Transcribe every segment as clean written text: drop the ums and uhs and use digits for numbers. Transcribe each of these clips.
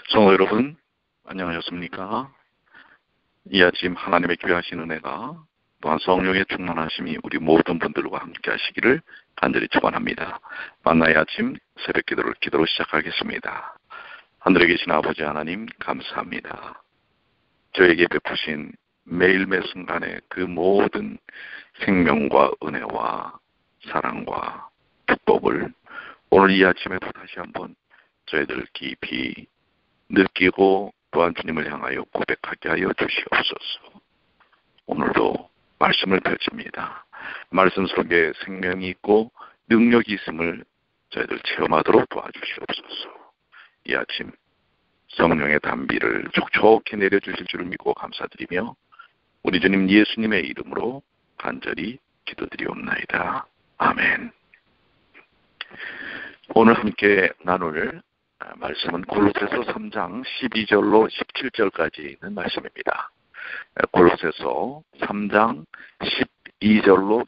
성도 여러분, 안녕하셨습니까? 이 아침 하나님의 귀하신 은혜가 또한 성령의 충만하심이 우리 모든 분들과 함께 하시기를 간절히 축원합니다. 만나의 아침 새벽 기도로 시작하겠습니다. 하늘에 계신 아버지 하나님 감사합니다. 저에게 베푸신 매일 매 순간의 그 모든 생명과 은혜와 사랑과 축복을 오늘 이 아침에도 다시 한번 저희들 깊이 느끼고 또한 주님을 향하여 고백하게 하여 주시옵소서. 오늘도 말씀을 펼칩니다. 말씀 속에 생명이 있고 능력이 있음을 저희들 체험하도록 도와주시옵소서. 이 아침 성령의 단비를 촉촉히 내려주실 줄을 믿고 감사드리며 우리 주님 예수님의 이름으로 간절히 기도드리옵나이다. 아멘. 오늘 함께 나눌 말씀은 골로새서 3장 12절로 17절까지 있는 말씀입니다. 골로새서 3장 12절로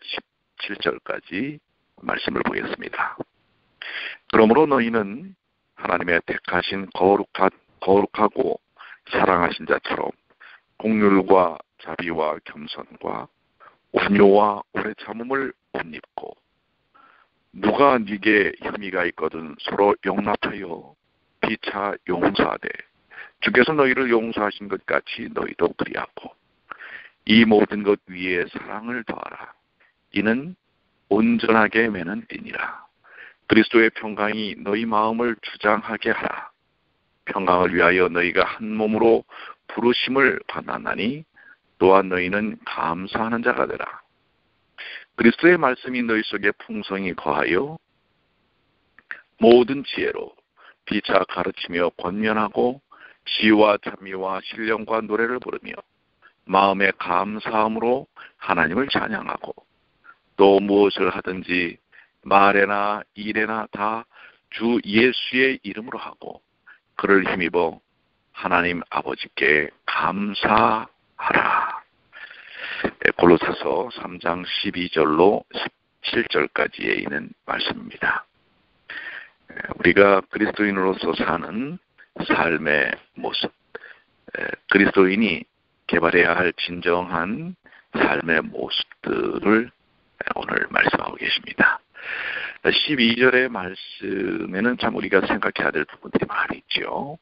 17절까지 말씀을 보겠습니다. 그러므로 너희는 하나님의 택하신 거룩하고 사랑하신 자처럼 공률과 자비와 겸손과 온유와 오래 참음을 옷 입고 누가 네게 혐의가 있거든 서로 용납하여 피차 용서하되 주께서 너희를 용서하신 것 같이 너희도 그리하고 이 모든 것 위에 사랑을 더하라. 이는 온전하게 매는 띠니라. 그리스도의 평강이 너희 마음을 주장하게 하라. 평강을 위하여 너희가 한 몸으로 부르심을 받았나니 또한 너희는 감사하는 자가 되라. 그리스도의 말씀이 너희 속에 풍성히 거하여 모든 지혜로 피차 가르치며 권면하고 지혜와 찬미와 신령과 노래를 부르며 마음의 감사함으로 하나님을 찬양하고 또 무엇을 하든지 말에나 일에나 다 주 예수의 이름으로 하고 그를 힘입어 하나님 아버지께 감사하라. 골로새서 3장 12절로 17절까지에 있는 말씀입니다. 우리가 그리스도인으로서 사는 삶의 모습, 그리스도인이 개발해야 할 진정한 삶의 모습들을 오늘 말씀하고 계십니다. 12절의 말씀에는 참 우리가 생각해야 될 부분들이 많이 있죠.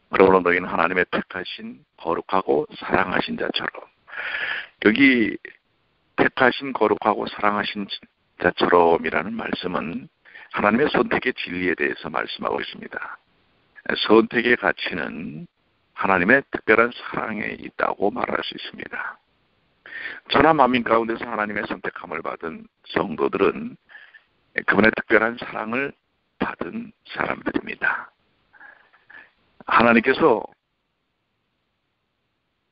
그러므로 너희는 하나님의 택하신 거룩하고 사랑하신 자처럼, 여기 택하신 거룩하고 사랑하신 자처럼이라는 말씀은 하나님의 선택의 진리에 대해서 말씀하고 있습니다. 선택의 가치는 하나님의 특별한 사랑에 있다고 말할 수 있습니다. 천하 만민 가운데서 하나님의 선택함을 받은 성도들은 그분의 특별한 사랑을 받은 사람들입니다. 하나님께서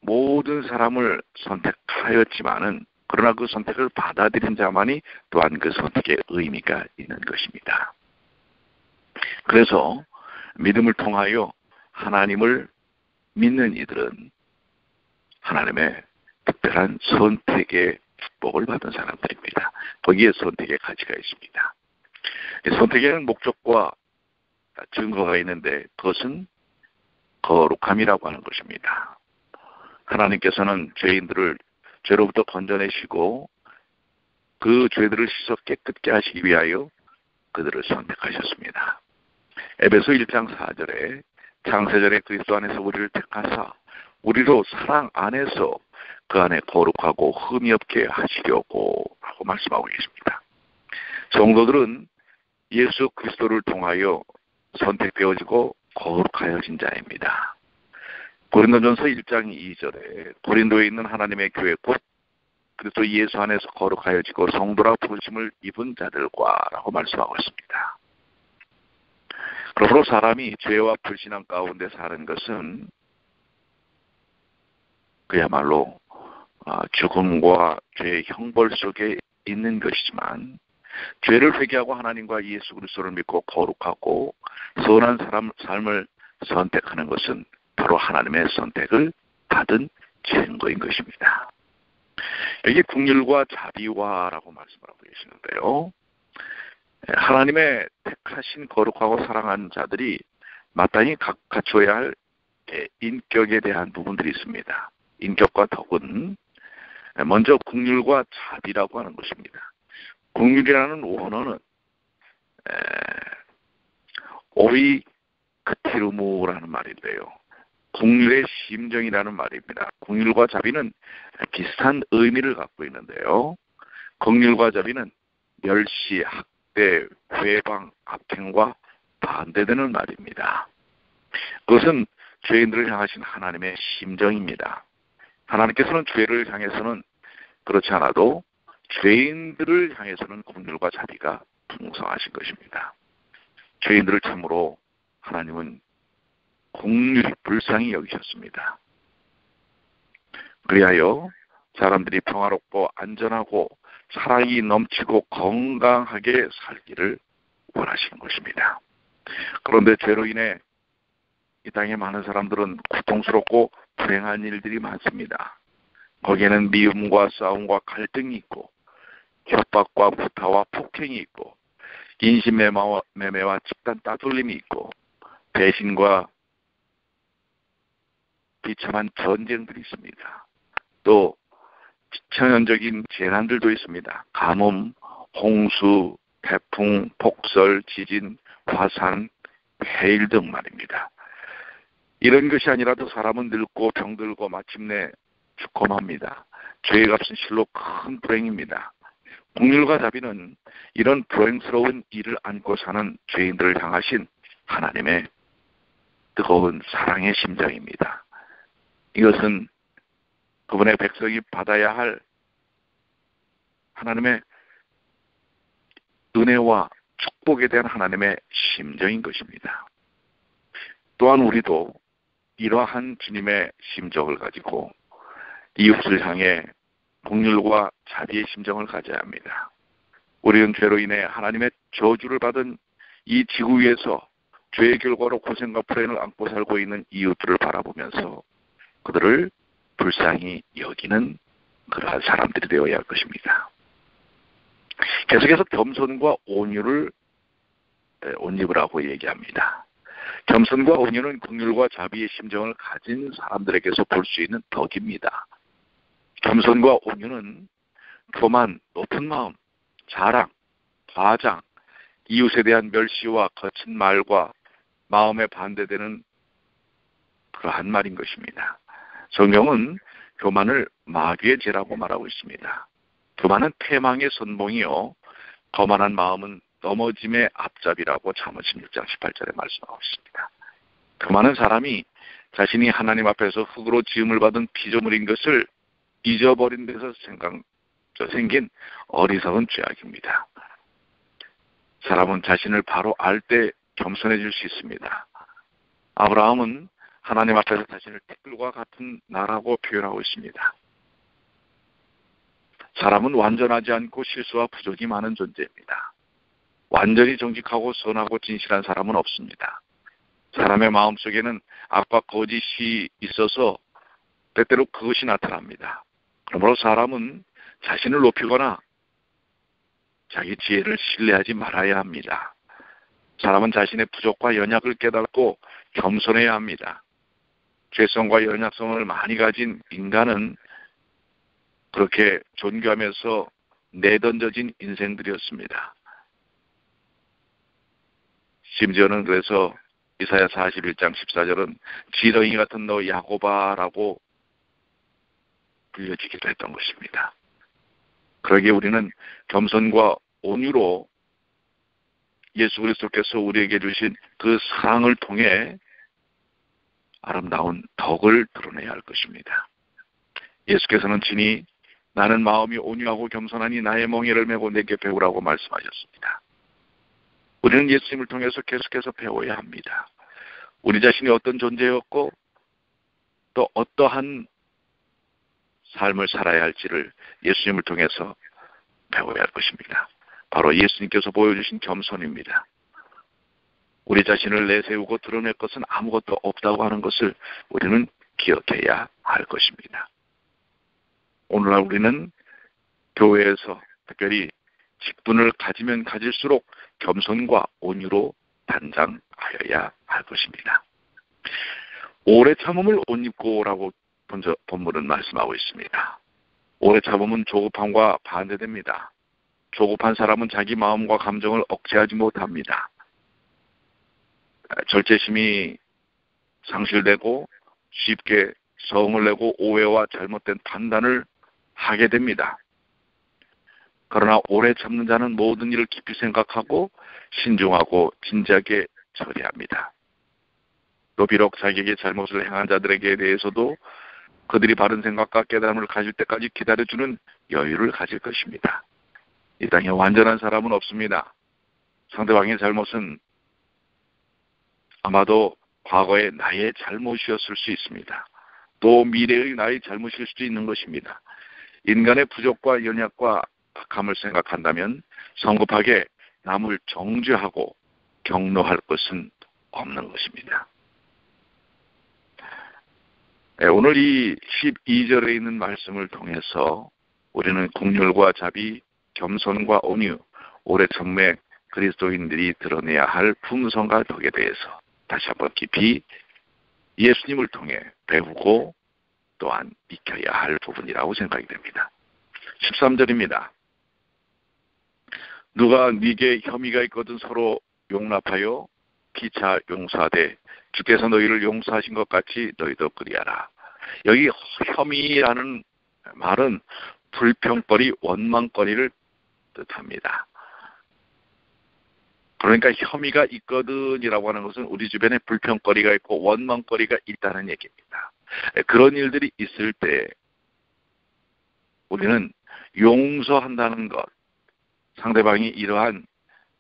모든 사람을 선택하였지만은 그러나 그 선택을 받아들인 자만이 또한 그 선택의 의미가 있는 것입니다. 그래서 믿음을 통하여 하나님을 믿는 이들은 하나님의 특별한 선택의 축복을 받은 사람들입니다. 거기에 선택의 가치가 있습니다. 선택에는 목적과 증거가 있는데 그것은 거룩함이라고 하는 것입니다. 하나님께서는 죄인들을 죄로부터 건져내시고 그 죄들을 씻어 깨끗게 하시기 위하여 그들을 선택하셨습니다. 에베소 1장 4절에 창세전에 그리스도 안에서 우리를 택하사 우리로 사랑 안에서 그 안에 거룩하고 흠이 없게 하시려고 하고 말씀하고 계십니다. 성도들은 예수 그리스도를 통하여 선택되어지고 거룩하여진 자입니다. 고린도전서 1장 2절에 고린도에 있는 하나님의 교회 곧 그리스도 예수 안에서 거룩하여지고 성도라 부르심을 입은 자들과 라고 말씀하고 있습니다. 그러므로 사람이 죄와 불신앙 가운데 사는 것은 그야말로 죽음과 죄의 형벌 속에 있는 것이지만 죄를 회개하고 하나님과 예수 그리스도를 믿고 거룩하고 선한 삶을 선택하는 것은 바로 하나님의 선택을 받은 증거인 것입니다. 여기 긍휼과 자비와라고 말씀을 하고 계시는데요. 하나님의 택하신 거룩하고 사랑하는 자들이 마땅히 갖춰야 할 인격에 대한 부분들이 있습니다. 인격과 덕은 먼저 국률과 자비라고 하는 것입니다. 국률이라는 원어는 오이 크티르무라는 말인데요. 국률의 심정이라는 말입니다. 국률과 자비는 비슷한 의미를 갖고 있는데요. 국률과 자비는 멸시, 학대, 회방, 악행과 반대되는 말입니다. 그것은 죄인들을 향하신 하나님의 심정입니다. 하나님께서는 죄를 향해서는 그렇지 않아도 죄인들을 향해서는 긍휼과 자비가 풍성하신 것입니다. 죄인들을 참으로 하나님은 긍휼히 불쌍히 여기셨습니다. 그리하여 사람들이 평화롭고 안전하고 사랑이 넘치고 건강하게 살기를 원하시는 것입니다. 그런데 죄로 인해 이 땅에 많은 사람들은 고통스럽고 불행한 일들이 많습니다. 거기에는 미움과 싸움과 갈등이 있고 협박과 부타와 폭행이 있고 인신매매와 집단 따돌림이 있고 배신과 비참한 전쟁들이 있습니다. 또 천연적인 재난들도 있습니다. 가뭄, 홍수, 태풍, 폭설, 지진, 화산, 해일 등 말입니다. 이런 것이 아니라도 사람은 늙고 병들고 마침내 죽고 맙니다. 죄의 값은 실로 큰 불행입니다. 긍휼과 자비는 이런 불행스러운 일을 안고 사는 죄인들을 향하신 하나님의 뜨거운 사랑의 심정입니다. 이것은 그분의 백성이 받아야 할 하나님의 은혜와 축복에 대한 하나님의 심정인 것입니다. 또한 우리도 이러한 주님의 심정을 가지고 이웃을 향해 긍휼과 자비의 심정을 가져야 합니다. 우리는 죄로 인해 하나님의 저주를 받은 이 지구 위에서 죄의 결과로 고생과 불행을 안고 살고 있는 이웃들을 바라보면서 그들을 불쌍히 여기는 그러한 사람들이 되어야 할 것입니다. 계속해서 겸손과 온유를 옷 입으라고 얘기합니다. 겸손과 온유는 긍휼과 자비의 심정을 가진 사람들에게서 볼 수 있는 덕입니다. 겸손과 온유는 교만, 높은 마음, 자랑, 과장, 이웃에 대한 멸시와 거친 말과 마음에 반대되는 그러한 말인 것입니다. 성경은 교만을 마귀의 죄라고 말하고 있습니다. 교만은 패망의 선봉이요 거만한 마음은 넘어짐의 앞잡이라고 잠언 16장 18절에 말씀하고 있습니다. 교만은 사람이 자신이 하나님 앞에서 흙으로 지음을 받은 피조물인 것을 잊어버린 데서 생긴 어리석은 죄악입니다. 사람은 자신을 바로 알 때 겸손해질 수 있습니다. 아브라함은 하나님 앞에서 자신을 티끌과 같은 나라고 표현하고 있습니다. 사람은 완전하지 않고 실수와 부족이 많은 존재입니다. 완전히 정직하고 선하고 진실한 사람은 없습니다. 사람의 마음속에는 악과 거짓이 있어서 때때로 그것이 나타납니다. 그러므로 사람은 자신을 높이거나 자기 지혜를 신뢰하지 말아야 합니다. 사람은 자신의 부족과 연약을 깨닫고 겸손해야 합니다. 죄성과 연약성을 많이 가진 인간은 그렇게 존귀하면서 내던져진 인생들이었습니다. 심지어는 그래서 이사야 41장 14절은 지렁이 같은 너 야고바라고 불려지기도 했던 것입니다. 그러기에 우리는 겸손과 온유로 예수 그리스도께서 우리에게 주신 그 사랑을 통해 아름다운 덕을 드러내야 할 것입니다. 예수께서는 친히 나는 마음이 온유하고 겸손하니 나의 멍에를 메고 내게 배우라고 말씀하셨습니다. 우리는 예수님을 통해서 계속해서 배워야 합니다. 우리 자신이 어떤 존재였고 또 어떠한 삶을 살아야 할지를 예수님을 통해서 배워야 할 것입니다. 바로 예수님께서 보여주신 겸손입니다. 우리 자신을 내세우고 드러낼 것은 아무것도 없다고 하는 것을 우리는 기억해야 할 것입니다. 오늘날 우리는 교회에서 특별히 직분을 가지면 가질수록 겸손과 온유로 단장하여야 할 것입니다. 오래 참음을 옷 입고라고 본문은 말씀하고 있습니다. 오래 참음은 조급함과 반대됩니다. 조급한 사람은 자기 마음과 감정을 억제하지 못합니다. 절제심이 상실되고 쉽게 성을 내고 오해와 잘못된 판단을 하게 됩니다. 그러나 오래 참는 자는 모든 일을 깊이 생각하고 신중하고 진지하게 처리합니다. 또 비록 자기에게 잘못을 행한 자들에게 대해서도 그들이 바른 생각과 깨달음을 가질 때까지 기다려주는 여유를 가질 것입니다. 이 땅에 완전한 사람은 없습니다. 상대방의 잘못은 아마도 과거의 나의 잘못이었을 수 있습니다. 또 미래의 나의 잘못일 수도 있는 것입니다. 인간의 부족과 연약과 악함을 생각한다면 성급하게 남을 정죄하고 격노할 것은 없는 것입니다. 오늘 이 12절에 있는 말씀을 통해서 우리는 긍휼과 자비, 겸손과 온유, 오래 참매 그리스도인들이 드러내야 할 품성과 덕에 대해서 다시 한번 깊이 예수님을 통해 배우고 또한 익혀야 할 부분이라고 생각이 됩니다. 13절입니다. 누가 네게 혐의가 있거든 서로 용납하여 피차 용서하되 주께서 너희를 용서하신 것 같이 너희도 그리하라. 여기 혐의라는 말은 불평거리, 원망거리를 뜻합니다. 그러니까 혐의가 있거든이라고 하는 것은 우리 주변에 불평거리가 있고 원망거리가 있다는 얘기입니다. 그런 일들이 있을 때 우리는 용서한다는 것, 상대방이 이러한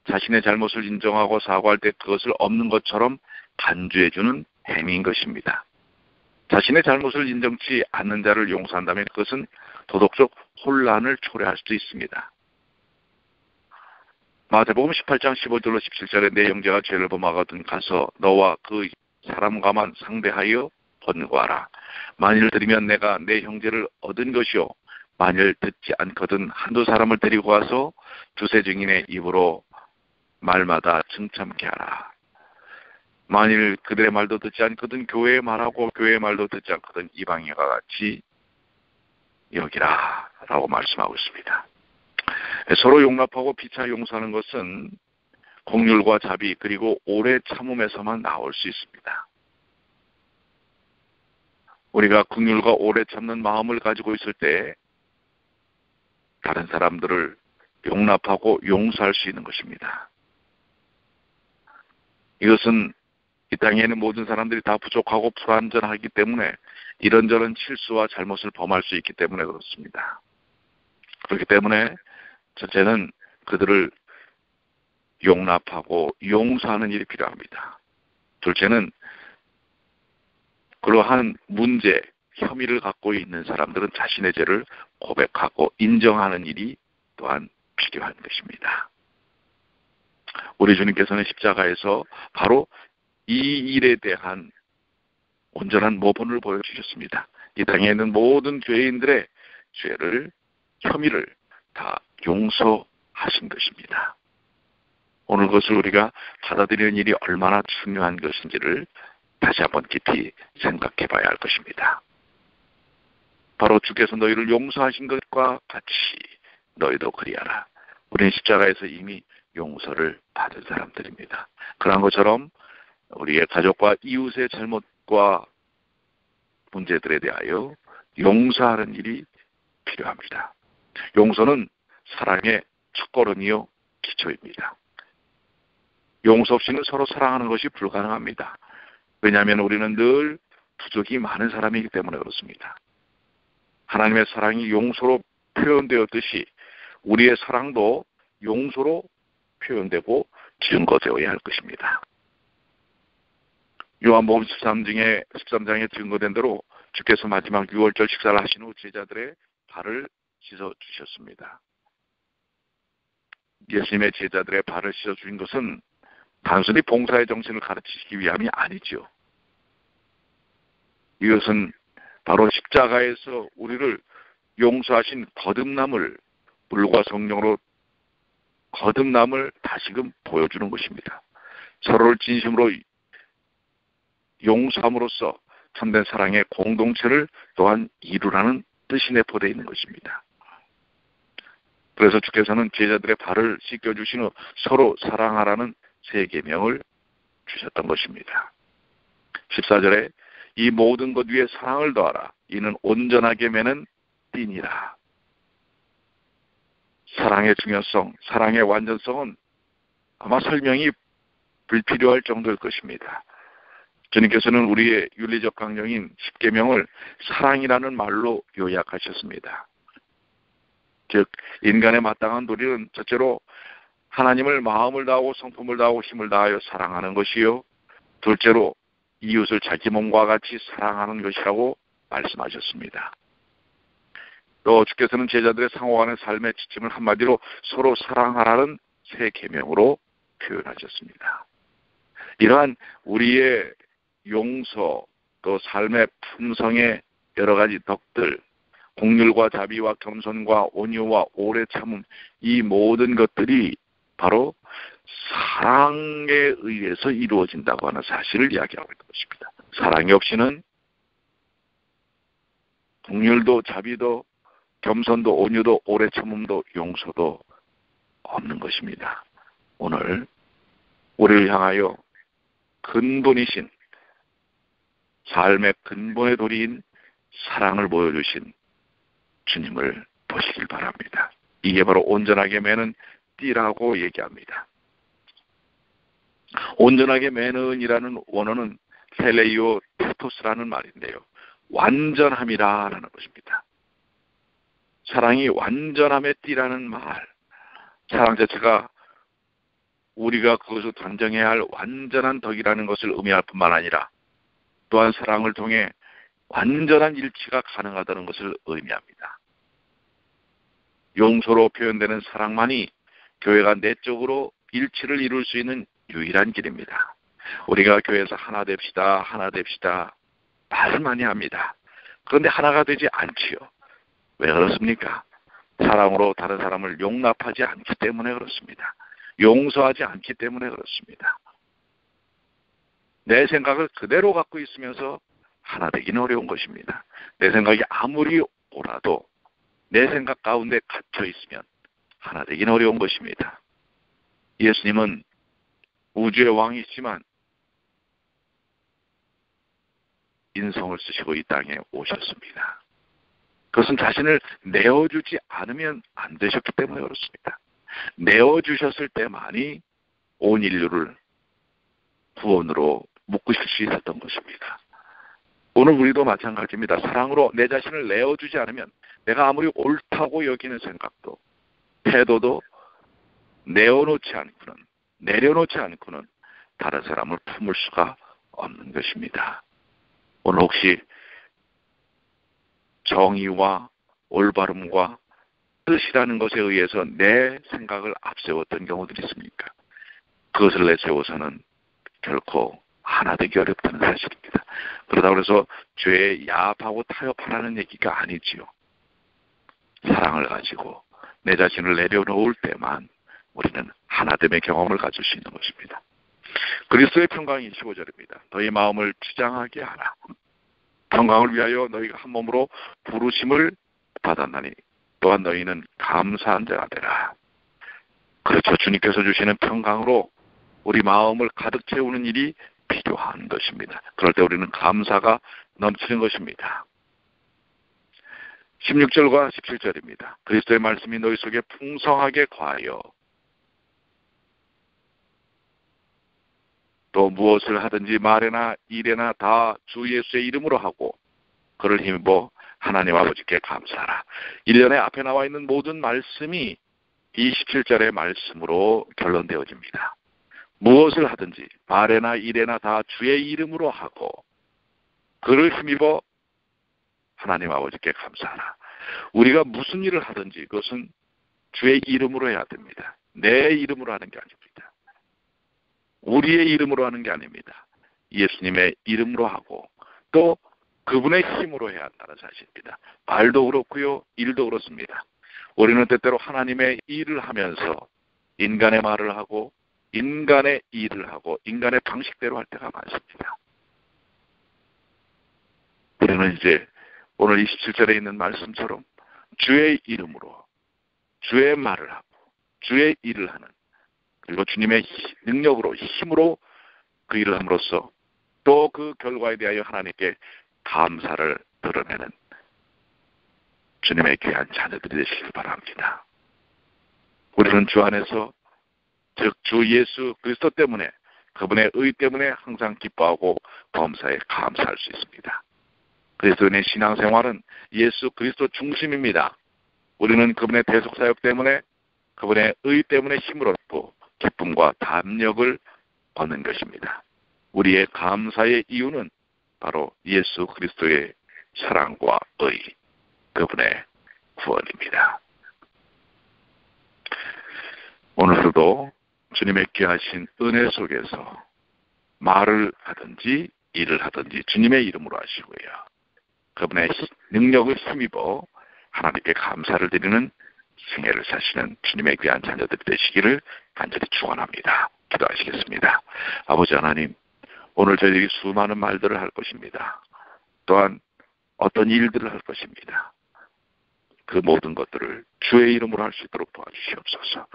자신의 잘못을 인정하고 사과할 때 그것을 없는 것처럼 간주해주는 행위인 것입니다. 자신의 잘못을 인정치 않는 자를 용서한다면 그것은 도덕적 혼란을 초래할 수도 있습니다. 마태복음 18장 15절로 17절에 내 형제가 죄를 범하거든 가서 너와 그 사람과만 상대하여 번거하라. 만일 들으면 내가 내 형제를 얻은 것이요 만일 듣지 않거든 한두 사람을 데리고 와서 두세 증인의 입으로 말마다 증참케 하라. 만일 그들의 말도 듣지 않거든 교회의 말하고 교회의 말도 듣지 않거든 이방인과 같이 여기라 라고 말씀하고 있습니다. 서로 용납하고 피차 용서하는 것은 긍휼과 자비 그리고 오래 참음에서만 나올 수 있습니다. 우리가 긍휼과 오래 참는 마음을 가지고 있을 때 다른 사람들을 용납하고 용서할 수 있는 것입니다. 이것은 이 땅에 있는 모든 사람들이 다 부족하고 불완전하기 때문에 이런저런 실수와 잘못을 범할 수 있기 때문에 그렇습니다. 그렇기 때문에 첫째는 그들을 용납하고 용서하는 일이 필요합니다. 둘째는 그러한 문제, 혐의를 갖고 있는 사람들은 자신의 죄를 고백하고 인정하는 일이 또한 필요한 것입니다. 우리 주님께서는 십자가에서 바로 이 일에 대한 온전한 모본을 보여주셨습니다. 이 땅에 있는 모든 죄인들의 죄를, 혐의를 다 용서하신 것입니다. 오늘 그것을 우리가 받아들이는 일이 얼마나 중요한 것인지를 다시 한번 깊이 생각해 봐야 할 것입니다. 바로 주께서 너희를 용서하신 것과 같이 너희도 그리하라. 우리는 십자가에서 이미 용서를 받은 사람들입니다. 그런 것처럼 우리의 가족과 이웃의 잘못과 문제들에 대하여 용서하는 일이 필요합니다. 용서는 사랑의 첫걸음이요 기초입니다. 용서 없이는 서로 사랑하는 것이 불가능합니다. 왜냐하면 우리는 늘 부족이 많은 사람이기 때문에 그렇습니다. 하나님의 사랑이 용서로 표현되었듯이 우리의 사랑도 용서로 표현되고 증거되어야 할 것입니다. 요한복음 13장에 증거된 대로 주께서 마지막 유월절 식사를 하신 후 제자들의 발을 씻어주셨습니다. 예수님의 제자들의 발을 씻어주신 것은 단순히 봉사의 정신을 가르치시기 위함이 아니죠. 이것은 바로 십자가에서 우리를 용서하신 거듭남을 물과 성령으로 거듭남을 다시금 보여주는 것입니다. 서로를 진심으로 용서함으로써 참된 사랑의 공동체를 또한 이루라는 뜻이 내포되어 있는 것입니다. 그래서 주께서는 제자들의 발을 씻겨주신 후 서로 사랑하라는 세 계명을 주셨던 것입니다. 14절에 이 모든 것 위에 사랑을 더하라. 이는 온전하게 매는 띠니라. 사랑의 중요성, 사랑의 완전성은 아마 설명이 불필요할 정도일 것입니다. 주님께서는 우리의 윤리적 강령인 십계명을 사랑이라는 말로 요약하셨습니다. 즉 인간의 마땅한 도리는 첫째로 하나님을 마음을 다하고 성품을 다하고 힘을 다하여 사랑하는 것이요, 둘째로 이웃을 자기 몸과 같이 사랑하는 것이라고 말씀하셨습니다. 또 주께서는 제자들의 상호간의 삶의 지침을 한마디로 서로 사랑하라는 세 계명으로 표현하셨습니다. 이러한 우리의 용서, 또 삶의 품성의 여러 가지 덕들, 공률과 자비와 겸손과 온유와 오래 참음, 이 모든 것들이 바로 사랑에 의해서 이루어진다고 하는 사실을 이야기하고 있는 것입니다. 사랑이 없이는 공률도 자비도 겸손도 온유도 오래 참음도 용서도 없는 것입니다. 오늘 우리를 향하여 근본이신, 삶의 근본의 도리인 사랑을 보여주신 주님을 보시길 바랍니다. 이게 바로 온전하게 매는 띠라고 얘기합니다. 온전하게 매는 이라는 원어는 텔레이오 테토스라는 말인데요, 완전함이라는 것입니다. 사랑이 완전함의 띠라는 말, 사랑 자체가 우리가 그것을 단정해야 할 완전한 덕이라는 것을 의미할 뿐만 아니라 또한 사랑을 통해 완전한 일치가 가능하다는 것을 의미합니다. 용서로 표현되는 사랑만이 교회가 내적으로 일치를 이룰 수 있는 유일한 길입니다. 우리가 교회에서 하나 됩시다, 하나 됩시다 말을 많이 합니다. 그런데 하나가 되지 않지요. 왜 그렇습니까? 사랑으로 다른 사람을 용납하지 않기 때문에 그렇습니다. 용서하지 않기 때문에 그렇습니다. 내 생각을 그대로 갖고 있으면서 하나 되기는 어려운 것입니다. 내 생각이 아무리 옳아도 내 생각 가운데 갇혀 있으면 하나 되기는 어려운 것입니다. 예수님은 우주의 왕이시지만 인성을 쓰시고 이 땅에 오셨습니다. 그것은 자신을 내어주지 않으면 안 되셨기 때문에 그렇습니다. 내어주셨을 때만이 온 인류를 구원으로 묶으실 수 있었던 것입니다. 오늘 우리도 마찬가지입니다. 사랑으로 내 자신을 내어주지 않으면 내가 아무리 옳다고 여기는 생각도, 태도도 내어놓지 않고는, 내려놓지 않고는 다른 사람을 품을 수가 없는 것입니다. 오늘 혹시 정의와 올바름과 뜻이라는 것에 의해서 내 생각을 앞세웠던 경우들이 있습니까? 그것을 내세워서는 결코 하나 되기 어렵다는 사실입니다. 그러다 그래서 죄에 야합하고 타협하라는 얘기가 아니지요. 사랑을 가지고 내 자신을 내려놓을 때만 우리는 하나됨의 경험을 가질 수 있는 것입니다. 그리스도의 평강이 15절입니다. 너희 마음을 주장하게 하라. 평강을 위하여 너희가 한 몸으로 부르심을 받았나니 또한 너희는 감사한 자가 되라. 그렇죠. 주님께서 주시는 평강으로 우리 마음을 가득 채우는 일이 필요한 것입니다. 그럴 때 우리는 감사가 넘치는 것입니다. 16절과 17절입니다. 그리스도의 말씀이 너희 속에 풍성하게 거하여 또 무엇을 하든지 말에나 일에나 다 주 예수의 이름으로 하고 그를 힘입어 하나님 아버지께 감사하라. 1년에 앞에 나와 있는 모든 말씀이 이 17절의 말씀으로 결론되어집니다. 무엇을 하든지 말에나 일에나 다 주의 이름으로 하고 그를 힘입어 하나님 아버지께 감사하라. 우리가 무슨 일을 하든지 그것은 주의 이름으로 해야 됩니다. 내 이름으로 하는 게 아닙니다. 우리의 이름으로 하는 게 아닙니다. 예수님의 이름으로 하고 또 그분의 힘으로 해야 한다는 사실입니다. 말도 그렇고요, 일도 그렇습니다. 우리는 때때로 하나님의 일을 하면서 인간의 말을 하고 인간의 일을 하고 인간의 방식대로 할 때가 많습니다. 우리는 이제 오늘 27절에 있는 말씀처럼 주의 이름으로 주의 말을 하고 주의 일을 하는, 그리고 주님의 능력으로 힘으로 그 일을 함으로써 또 그 결과에 대하여 하나님께 감사를 드러내는 주님의 귀한 자녀들이 되시길 바랍니다. 우리는 주 안에서, 즉 주 예수 그리스도 때문에, 그분의 의 때문에 항상 기뻐하고 범사에 감사할 수 있습니다. 그리스도인의 신앙생활은 예수 그리스도 중심입니다. 우리는 그분의 대속사역 때문에, 그분의 의 때문에 힘을 얻고 기쁨과 담력을 얻는 것입니다. 우리의 감사의 이유는 바로 예수 그리스도의 사랑과 의, 그분의 구원입니다. 오늘도 주님의 귀하신 은혜 속에서 말을 하든지 일을 하든지 주님의 이름으로 하시고요, 그분의 능력을 힘입어 하나님께 감사를 드리는 생애를 사시는 주님의 귀한 자녀들이 되시기를 간절히 축원합니다. 기도하시겠습니다. 아버지 하나님, 오늘 저희들이 수많은 말들을 할 것입니다. 또한 어떤 일들을 할 것입니다. 그 모든 것들을 주의 이름으로 할 수 있도록 도와주시옵소서.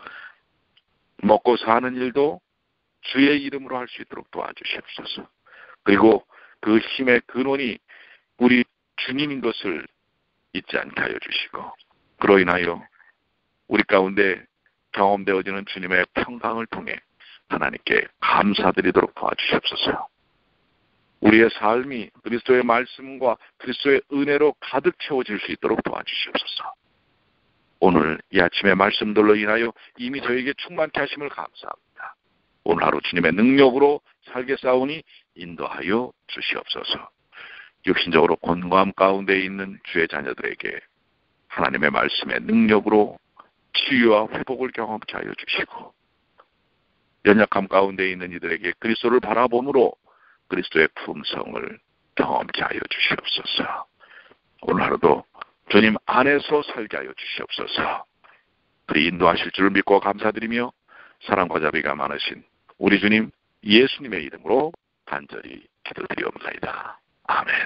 먹고 사는 일도 주의 이름으로 할 수 있도록 도와주시옵소서. 그리고 그 힘의 근원이 우리 주님인 것을 잊지 않게 하여 주시고, 그로 인하여 우리 가운데 경험되어지는 주님의 평강을 통해 하나님께 감사드리도록 도와주시옵소서. 우리의 삶이 그리스도의 말씀과 그리스도의 은혜로 가득 채워질 수 있도록 도와주시옵소서. 오늘 이 아침의 말씀들로 인하여 이미 저에게 충만케 하심을 감사합니다. 오늘 하루 주님의 능력으로 살겠사오니 인도하여 주시옵소서. 육신적으로 곤고함 가운데 있는 주의 자녀들에게 하나님의 말씀의 능력으로 치유와 회복을 경험케 하여 주시고, 연약함 가운데 있는 이들에게 그리스도를 바라봄으로 그리스도의 품성을 경험케 하여 주시옵소서. 오늘 하루도 주님 안에서 살게 하여 주시옵소서. 그리 인도하실 줄을 믿고 감사드리며 사랑과 자비가 많으신 우리 주님 예수님의 이름으로 간절히 기도드리옵나이다. 아멘.